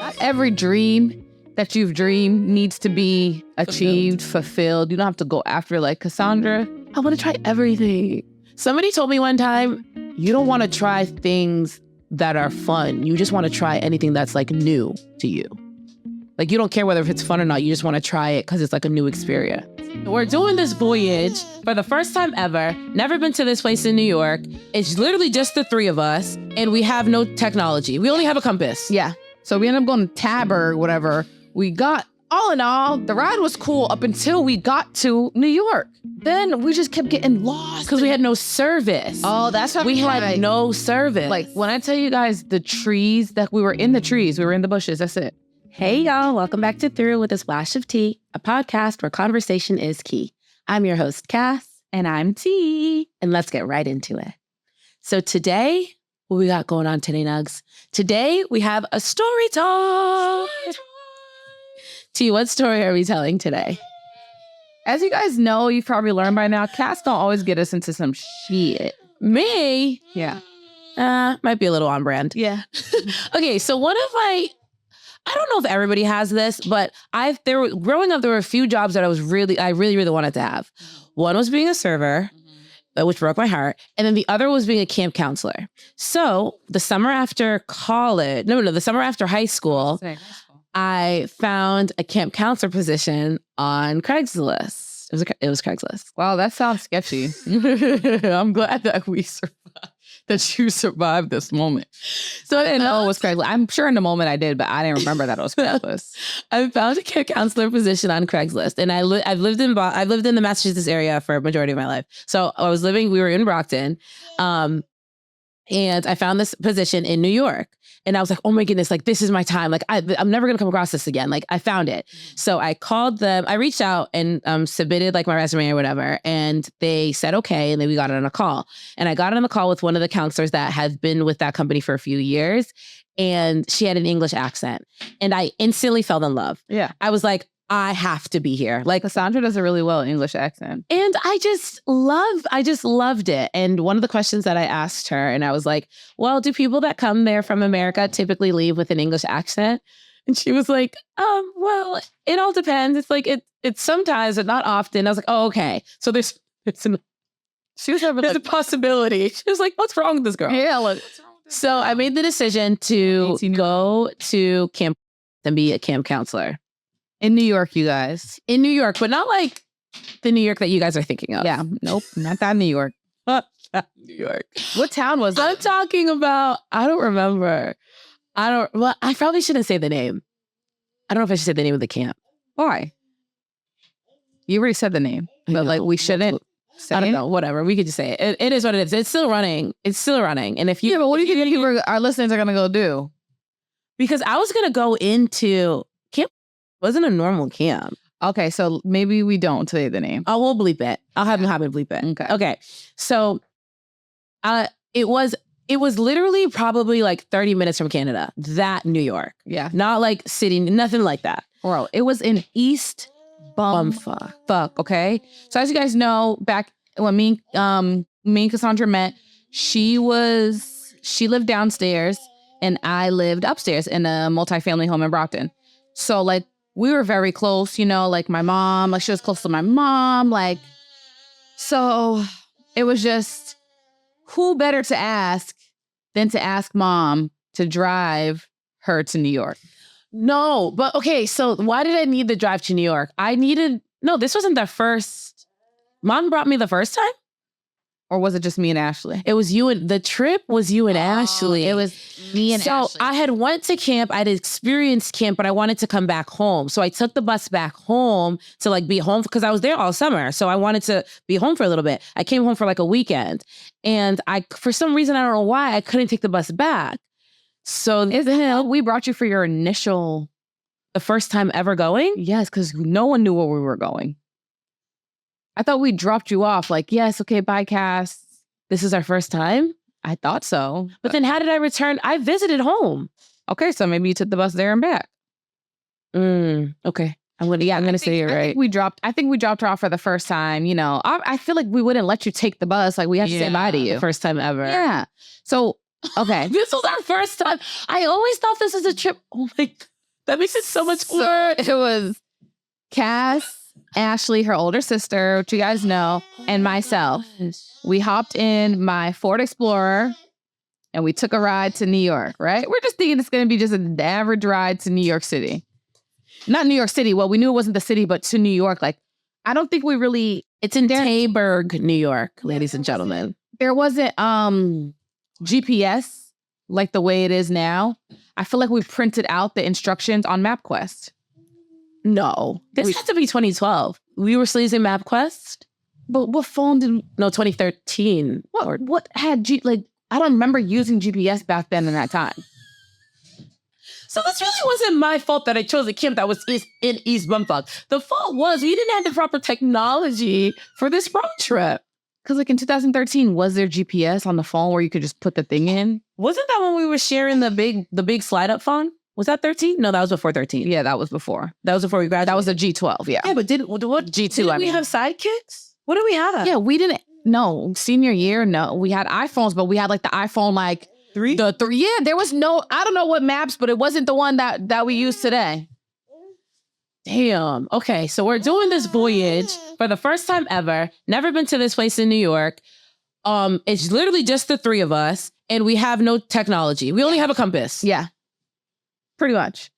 Not every dream that you've dreamed needs to be achieved, fulfilled. You don't have to go after like Cassandra. I want to try everything. Somebody told me one time, you don't want to try things that are fun. You just want to try anything that's like new to you. Like you don't care whether if it's fun or not. You just want to try it because it's like a new experience. We're doing this voyage for the first time ever. Never been to this place in New York. It's literally just the three of us and we have no technology. We only have a compass. Yeah. So we ended up going to Tab or whatever. We got, all in all, the ride was cool up until we got to New York. Then we just kept getting lost. Because we had no service. Oh, that's what we had no service. Like when I tell you guys the trees, that we were in the trees, we were in the bushes, that's it. Hey y'all, welcome back to Through with a Splash of Tea, a podcast where conversation is key. I'm your host, Cass. And I'm T. And let's get right into it. So today, what we got going on today, Nugs? Today, we have a story time. T, what story are we telling today? As you guys know, you've probably learned by now, Cass don't always get us into some shit. Me? Yeah. Might be a little on brand. Yeah. Okay, so one of my... I don't know if everybody has this, but growing up, there were a few jobs that I really wanted to have. One was being a server, which broke my heart. And then the other was being a camp counselor. So the summer after the summer after high school, I found a camp counselor position on Craigslist. It was Craigslist. Wow, that sounds sketchy. I'm glad that you survived this moment. So I didn't know it was Craigslist. I'm sure in the moment I did, but I didn't remember that it was Craigslist. I found a camp counselor position on Craigslist, and I've lived in the Massachusetts area for a majority of my life. So we were in Brockton, and I found this position in New York. And I was like, oh my goodness, like this is my time. Like I'm never gonna come across this again. Like I found it. So I called them, I reached out and submitted like my resume or whatever. And they said, okay. And then we got on a call. And I got on a call with one of the counselors that has been with that company for a few years. And she had an English accent. And I instantly fell in love. Yeah. I was like, I have to be here. Like Cassandra does a really well English accent. And I just loved it. And one of the questions that I asked her, and I was like, well, do people that come there from America typically leave with an English accent? And she was like, well, it all depends. It's like, it's sometimes, but not often. I was like, oh, okay. So there's a possibility. She was like, what's wrong with this girl? Yeah, look. So I made the decision to go to camp and be a camp counselor. In New York, you guys. In New York, but not like the New York that you guys are thinking of. Yeah, nope, not that New York. New York. What town was it? I'm talking about, I don't remember. I probably shouldn't say the name. I don't know if I should say the name of the camp. Why? You already said the name, but like we shouldn't say I don't it? know, whatever. We could just say it. It is what it is. It's still running. And if you... Yeah, but what do you think our listeners are going to go do? Because I was going to go into... Camp wasn't a normal camp. Okay, so maybe we don't say the name. Oh, we'll bleep it. I'll have him bleep it. Okay. So it was literally probably like 30 minutes from Canada. That New York. Yeah. Not like city, nothing like that. Bro, it was in East Bumfuck, okay? So as you guys know, back when me and Cassandra met, she lived downstairs and I lived upstairs in a multifamily home in Brockton. So like we were very close, you know, like my mom, like she was close to my mom, like, so it was just, who better to ask than to ask mom to drive her to New York? No, but okay, so why did I need the drive to New York? This wasn't the first. Mom brought me the first time? Or was it just me and Ashley? The trip was you and Ashley. It was me and Ashley. So I had went to camp, I'd experienced camp, but I wanted to come back home. So I took the bus back home to like be home because I was there all summer. So I wanted to be home for a little bit. I came home for like a weekend. And for some reason, I don't know why, I couldn't take the bus back. So we brought you for your initial... The first time ever going? Yes, because no one knew where we were going. I thought we dropped you off like, yes, okay, bye, Cass. This is our first time? I thought so. But then how did I return? I visited home. Okay, so maybe you took the bus there and back. Okay. I'm gonna say you're right. I think we dropped her off for the first time. You know, I feel like we wouldn't let you take the bus. Like we have to say bye to you. First time ever. Yeah. So, okay. This was our first time. I always thought this was a trip. Oh my God. That makes it so much So cooler. it was Cass, Ashley, her older sister, which you guys know, and myself. We hopped in my Ford Explorer and we took a ride to New York, right? We're just thinking it's going to be just an average ride to New York City. Not New York City. Well, we knew it wasn't the city, but to New York. Like, I don't think we really... It's in Taberg, New York, ladies and gentlemen. There wasn't GPS like the way it is now. I feel like we printed out the instructions on MapQuest. No. This had to be 2012. We were still using MapQuest? But what phone did... No, 2013. What had... I don't remember using GPS back then in that time. So this really wasn't my fault that I chose a camp that was in East Bumfuck. The fault was we didn't have the proper technology for this road trip. Because like in 2013, was there GPS on the phone where you could just put the thing in? Wasn't that when we were sharing the big slide up phone? Was that 13? No, that was before 13. Yeah, that was before. That was before we graduated. That was a G12, yeah. Yeah, but G2, we have sidekicks? What do we have? Yeah, we didn't. No, senior year, no. We had iPhones, but we had like the iPhone like... 3? Yeah, there was no... I don't know what maps, but it wasn't the one that we use today. Damn. Okay, so we're doing this voyage for the first time ever. Never been to this place in New York. It's literally just the three of us, and we have no technology. We only have a compass. Yeah, pretty much.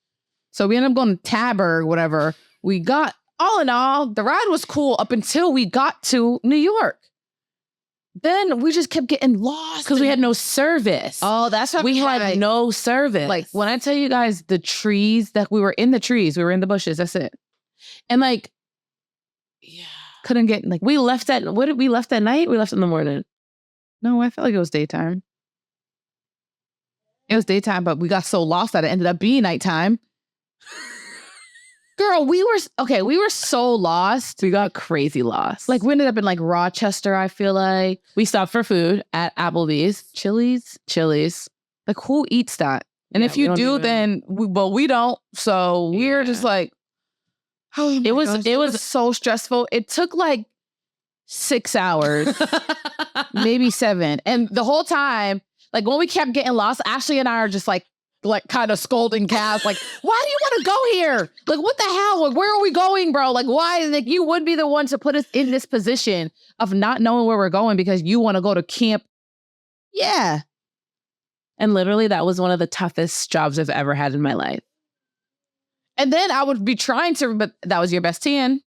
So we ended up going to Taberg, whatever. We got, all in all, the ride was cool up until we got to New York. Then we just kept getting lost. Because we had no service. Oh, that's what we had no service. Like, when I tell you guys the trees, that we were in the trees, we were in the bushes, that's it. And like, yeah, couldn't get, like, we left at night? We left in the morning. No, I felt like it was daytime. It was daytime, but we got so lost that it ended up being nighttime. Girl, we were so lost. We got crazy lost. Like, we ended up in like Rochester, I feel like. We stopped for food at Applebee's. Chili's. Like, who eats that? And if you do, then we don't. So we're just like, oh, it was so stressful. It took like 6 hours, maybe 7. And the whole time, like when we kept getting lost, Ashley and I are just like kind of scolding Cass, like, why do you want to go here? Like, what the hell? Like, where are we going, bro? Like, why? Like, you would be the one to put us in this position of not knowing where we're going because you want to go to camp. Yeah. And literally, that was one of the toughest jobs I've ever had in my life. And then I would be trying to, but that was your best tan.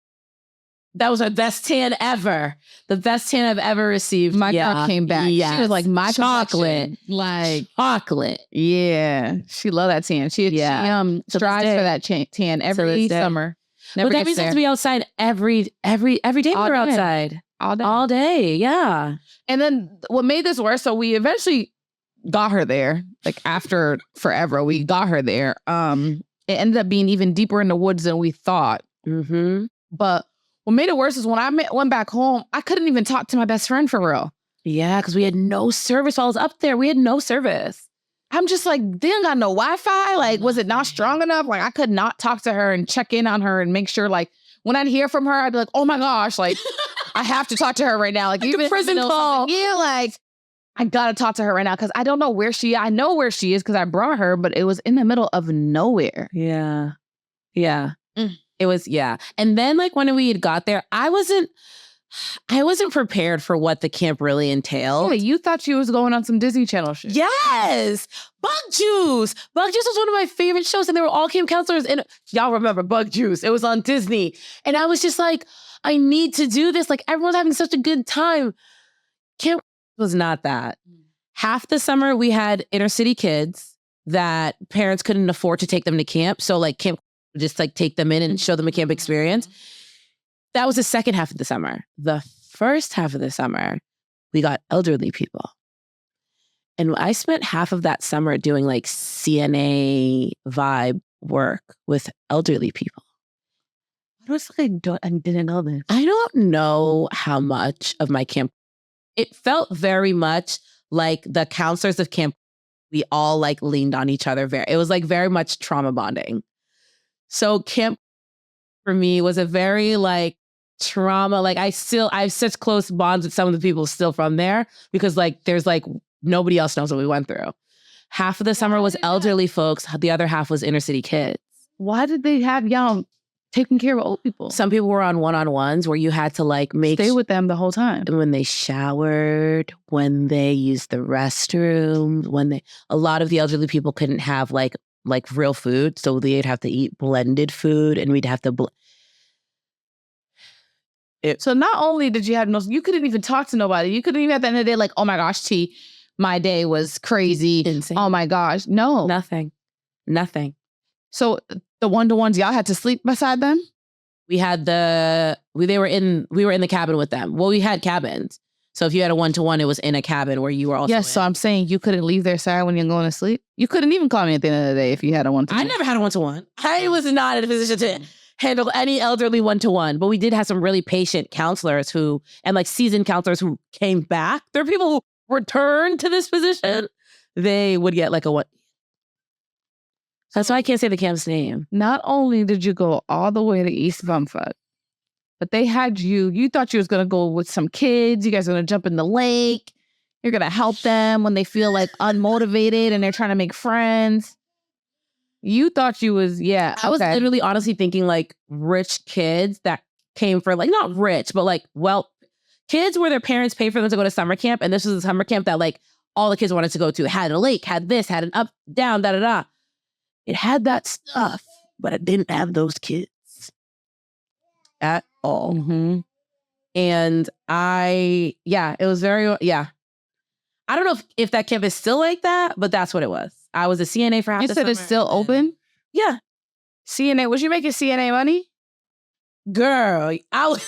That was our best tan ever. The best tan I've ever received. My girl came back. Yes. She was like, my chocolate. Like chocolate. Yeah. She loved that tan. She strives for that tan every summer. Never but that means I have to be outside every day we're outside. All day. Yeah. And then what made this worse, so we eventually got her there. Like after forever, we got her there. It ended up being even deeper in the woods than we thought. Mm-hmm. But what made it worse is when I went back home, I couldn't even talk to my best friend for real. Yeah, because we had no service while I was up there. We had no service. I'm just like, they didn't got no Wi-Fi. Like, was it not strong enough? Like, I could not talk to her and check in on her and make sure, like, when I'd hear from her, I'd be like, oh my gosh, like, I have to talk to her right now. Like, even a prison call. Yeah, like, I gotta talk to her right now because I don't know where she is. I know where she is because I brought her, but it was in the middle of nowhere. Yeah. Yeah. It was, yeah. And then like when we had got there, I wasn't prepared for what the camp really entailed. Yeah, you thought she was going on some Disney Channel shit. Yes. Bug Juice. Bug Juice was one of my favorite shows and they were all camp counselors. And y'all remember Bug Juice. It was on Disney. And I was just like, I need to do this. Like everyone's having such a good time. Camp was not that. Half the summer we had inner city kids that parents couldn't afford to take them to camp. So like camp just like take them in and show them a camp experience. That was the second half of the summer. The first half of the summer, we got elderly people. And I spent half of that summer doing like CNA vibe work with elderly people. I was like, I didn't know this. I don't know how much of my camp, it felt very much like the counselors of camp, we all like leaned on each other. It was like very much trauma bonding. So camp for me was a very like trauma. Like I have such close bonds with some of the people still from there because like there's like nobody else knows what we went through. Half of the summer was elderly folks. The other half was inner city kids. Why did they have y'all taking care of old people? Some people were on one-on-ones where you had to like Stay with them the whole time. when they showered, when they used the restroom, a lot of the elderly people couldn't have like real food, so they'd have to eat blended food, and we'd have to. So not only did you have you couldn't even talk to nobody. You couldn't even at the end of the day like, oh my gosh, T, my day was crazy. Insane. Oh my gosh, no, Nothing. So the one-to-ones, y'all had to sleep beside them? We had we were in the cabin with them. Well, we had cabins. So if you had a one-to-one, it was in a cabin where you were also Yes, so I'm saying you couldn't leave their side when you're going to sleep? You couldn't even call me at the end of the day if you had a one-to-one. I never had a one-to-one. I was not in a position to handle any elderly one-to-one, but we did have some really patient counselors and like seasoned counselors who came back. There are people who returned to this position. They would get like a one. That's why I can't say the camp's name. Not only did you go all the way to East Bumfuck, but they had you thought you was going to go with some kids. You guys are going to jump in the lake. You're going to help them when they feel like unmotivated and they're trying to make friends. You thought you was, yeah. I was literally honestly thinking like rich kids that came for like, not rich, but like, well, kids where their parents paid for them to go to summer camp. And this was a summer camp that like all the kids wanted to go to. It had a lake, had this, had an up, down, da-da-da. It had that stuff, but it didn't have those kids at all. Mm-hmm. And it was very, I don't know if that camp is still like that, but that's what it was. I was a CNA for half the summer. You said it's still open? Yeah. CNA, was you making CNA money? Girl, I was...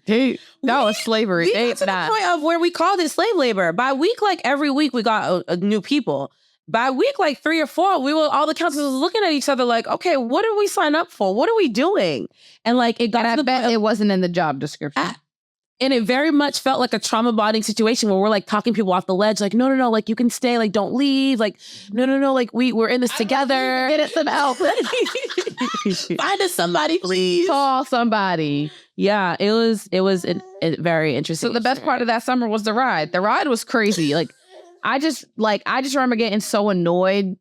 Dude, that was slavery. We got to the point of where we called it slave labor. By week, like every week we got new people. By week, like 3 or 4, all the counselors looking at each other like, okay, what did we sign up for? What are we doing? And like, it got to the point it wasn't in the job description. And it very much felt like a trauma bonding situation where we're like talking people off the ledge, like, no, like you can stay, like don't leave, like, no, like we're in this together. Get us some help. Find us somebody, please. Call somebody. Yeah, it was a very interesting. So the best part of that summer was the ride. The ride was crazy. Like, I just remember getting so annoyed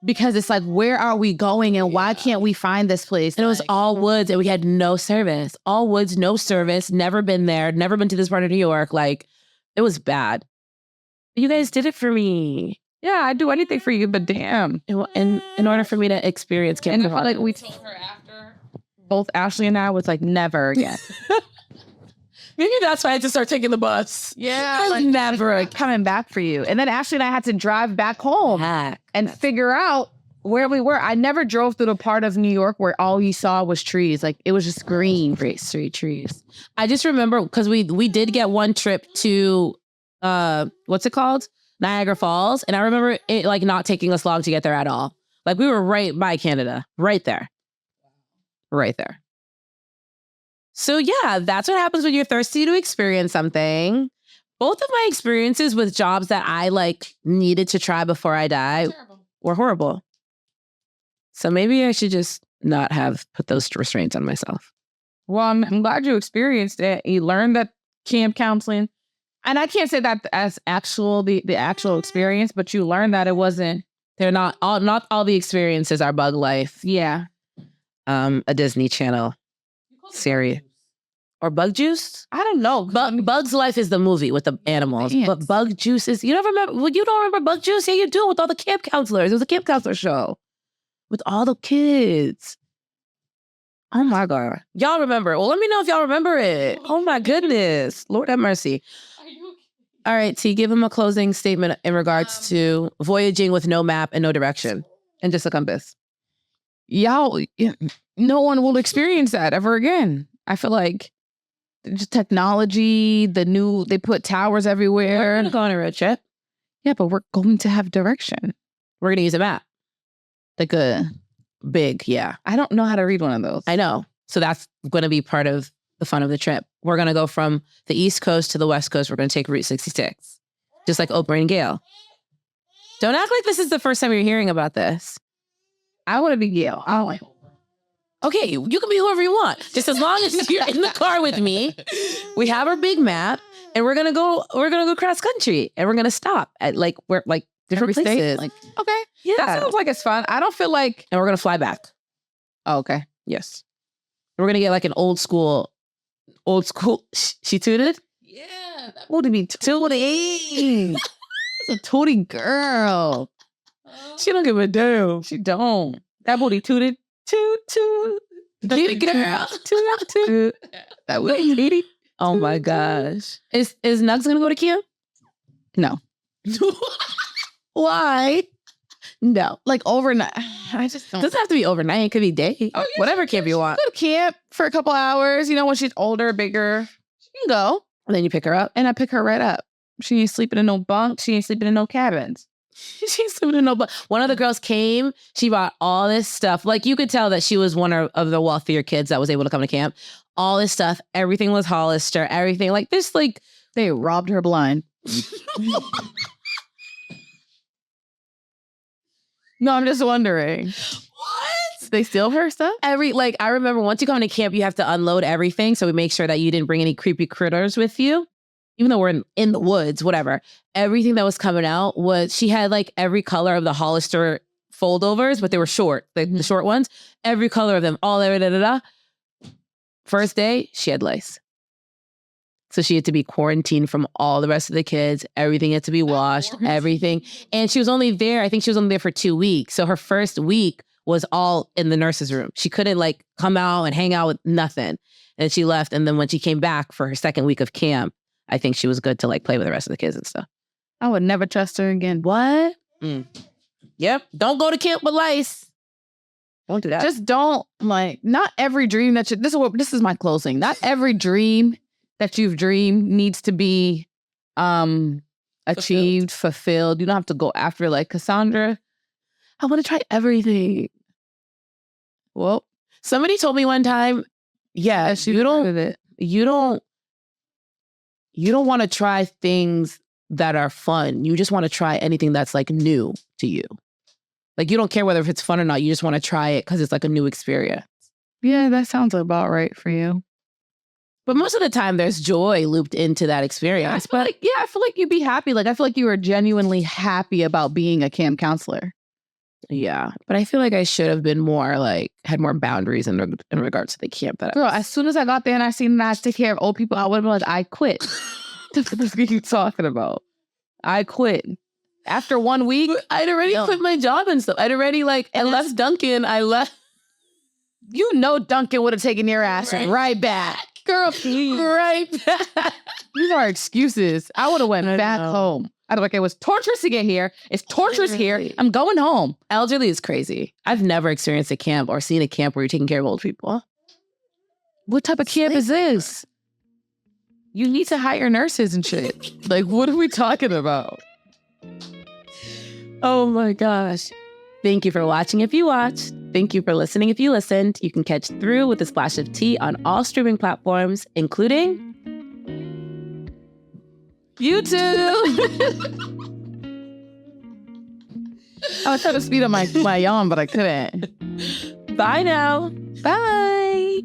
because it's like, where are we going and why can't we find this place? And it was all woods and we had no service. All woods, no service, never been there, never been to this part of New York. Like, it was bad. But you guys did it for me. Yeah, I'd do anything for you, but damn. In order for me to experience Camp And like we told her after, both Ashley and I was like, never again. Maybe that's why I had to start taking the bus. Yeah. Like, never coming back for you. And then Ashley and I had to drive back home and figure out where we were. I never drove through the part of New York where all you saw was trees. Like, it was just green. Great street trees. I just remember because we did get one trip to, what's it called? Niagara Falls. And I remember it like not taking us long to get there at all. Like, we were right by Canada. Right there. Right there. So yeah, that's what happens when you're thirsty to experience something. Both of my experiences with jobs that I like needed to try before I die were horrible. So maybe I should just not have put those restraints on myself. Well, I'm glad you experienced it. You learned that camp counseling, and I can't say that as the actual experience, but you learned that it wasn't. They're not all the experiences are Bug Life. Yeah. A Disney Channel series. Or Bug Juice? I don't know. Bug's Life is the movie with the animals. But Bug Juice is... You don't remember Bug Juice? Yeah, you do, with all the camp counselors. It was a camp counselor show. With all the kids. Oh my God. Y'all remember. Well, let me know if y'all remember it. Oh my goodness. Lord have mercy. All right, T, give him a closing statement in regards to voyaging with no map and no direction. And just a compass. Y'all, no one will experience that ever again. I feel like just technology, they put towers everywhere. We're going to go on a road trip. Yeah, but we're going to have direction. We're going to use a map. Like a big, yeah. I don't know how to read one of those. I know. So that's going to be part of the fun of the trip. We're going to go from the East Coast to the West Coast. We're going to take Route 66. Just like Oprah and Gail. Don't act like this is the first time you're hearing about this. I want to be Gail. I don't like Oprah. Okay, you can be whoever you want. Just as long as you're in the car with me. We have our big map and we're gonna go cross country and we're gonna stop at like different Every state? places. Like, Okay. yeah. That sounds like it's fun. I don't feel like, And we're going to fly back. oh, okay. Yes. We're going to get like an old school. She tooted? Yeah. What do you mean? Tooting. That's a tooting girl. She don't give a damn. She don't. That booty tooted. Toot, toot. Big girl. Toot, toot. That was eating. Oh my gosh. Is Nugs going to go to camp? No. Why? No. Like overnight. I just don't. Doesn't have to be overnight. It could be day. Oh, yeah, Whatever camp you want. Go to camp for a couple hours. You know, when she's older, bigger, she can go. And then you pick her up. And I pick her right up. She ain't sleeping in no bunk. She ain't sleeping in no cabins. She's sleeping in no bunk. One of the girls came. She brought all this stuff. Like you could tell that she was one of the wealthier kids that was able to come to camp. All this stuff. Everything was Hollister. Everything. Like this, like. They robbed her blind. No, I'm just wondering. What? They steal her stuff? I remember once you come to camp, you have to unload everything. So we make sure that you didn't bring any creepy critters with you. Even though we're in the woods, whatever. Everything that was coming out she had like every color of the Hollister foldovers, but they were short, like the short ones. Every color of them, all da. First day, she had lice. So she had to be quarantined from all the rest of the kids. Everything had to be washed, everything. And she was only there, I think she was only there for 2 weeks. So her first week was all in the nurse's room. She couldn't like come out and hang out with nothing. And she left. And then when she came back for her second week of camp, I think she was good to like play with the rest of the kids and stuff. I would never trust her again. What? Yep. Don't go to camp with lice. Don't do that. Just don't, like, not every dream that this is my closing. Not every dream that you've dreamed needs to be achieved, fulfilled. You don't have to go after, like, Cassandra, I want to try everything. Well, somebody told me one time, yeah, you don't want to try things that are fun. You just want to try anything that's like new to you. Like you don't care whether if it's fun or not. You just want to try it because it's like a new experience. Yeah, that sounds about right for you. But most of the time there's joy looped into that experience. But I feel like you'd be happy. Like I feel like you were genuinely happy about being a camp counselor. Yeah. But I feel like I should have been more like, had more boundaries in regards to the camp. Girl, as soon as I got there and I seen that I take care of old people, I would have been like, I quit. What are you talking about? I quit. After 1 week, I'd already quit my job and stuff. I'd already I left Duncan. I left. You know Duncan would have taken your ass right back. Girl, right back. These are excuses. I would have went back home. I'd be like, it was torturous to get here. It's torturous here. I'm going home. Elderly is crazy. I've never experienced a camp or seen a camp where you're taking care of old people. What type of camp is this? You need to hire nurses and shit. Like, what are we talking about? Oh my gosh. Thank you for watching if you watched. Thank you for listening if you listened. You can catch Through with a Splash of Tea on all streaming platforms, including YouTube. I was trying to speed up my yawn, but I couldn't. Bye now. Bye.